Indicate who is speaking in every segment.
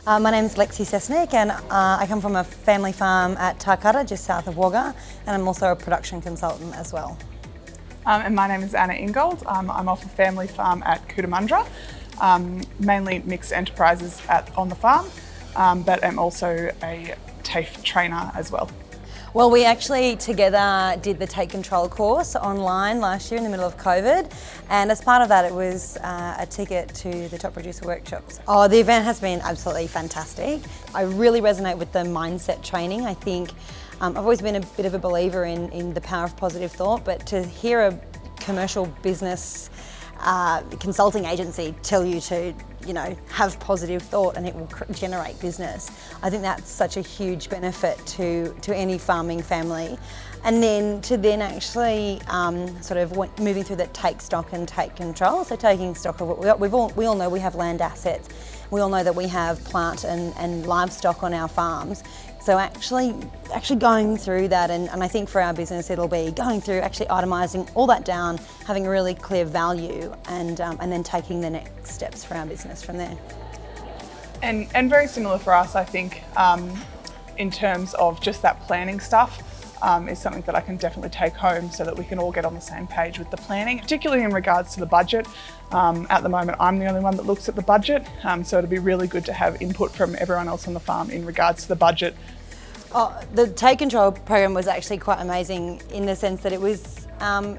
Speaker 1: My name's Lexi Cesnik and I come from a family farm at Tarcutta, just south of Wagga, and I'm also a production consultant as well.
Speaker 2: And my name is Ingold. I'm off a family farm at Cootamundra, mainly mixed enterprises on the farm, but I'm also a TAFE trainer as well.
Speaker 1: Well, we actually together did the Take Control course online last year in the middle of COVID, and as part of that it was a ticket to the Top Producer Workshops. Oh, the event has been absolutely fantastic. I really resonate with the mindset training. I think I've always been a bit of a believer in the power of positive thought, but to hear a commercial business consulting agency tell you to, have positive thought and it will generate business. I think that's such a huge benefit to any farming family. And then to actually sort of moving through that take stock and take control. So taking stock of what we all know we have land assets. We all know that we have plant and livestock on our farms. So actually going through that, and I think for our business it'll be going through actually itemising all that down, having a really clear value, and then taking the next steps for our business from there.
Speaker 2: And very similar for us, I think, in terms of just that planning stuff. Is something that I can definitely take home so that we can all get on the same page with the planning, particularly in regards to the budget. At the moment, I'm the only one that looks at the budget, so it'd be really good to have input from everyone else on the farm in regards to the budget.
Speaker 1: Oh, the Take Control program was actually quite amazing in the sense that it was,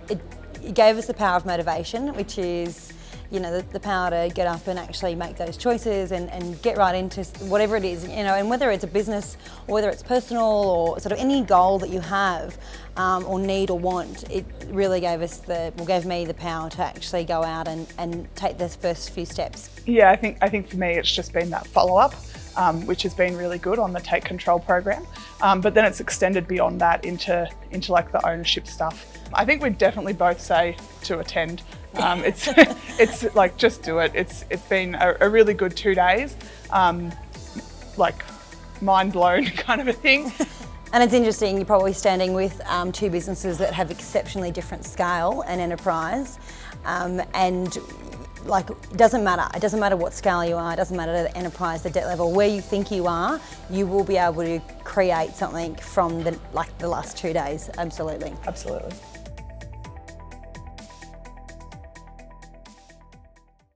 Speaker 1: it gave us the power of motivation, which is the power to get up and actually make those choices and get right into whatever it is, and whether it's a business or whether it's personal or sort of any goal that you have or need or want, it really gave me the power to actually go out and take those first few steps.
Speaker 2: Yeah, I think for me it's just been that follow-up, which has been really good on the Take Control program, but then it's extended beyond that into like the ownership stuff. I think we'd definitely both say to attend. It's like, just do it. It's been a really good 2 days, like mind blown kind of a thing.
Speaker 1: And it's interesting, you're probably standing with two businesses that have exceptionally different scale and enterprise, and like, it doesn't matter what scale you are, it doesn't matter the enterprise, the debt level, where you think you are, you will be able to create something from the last 2 days, absolutely.
Speaker 2: Absolutely.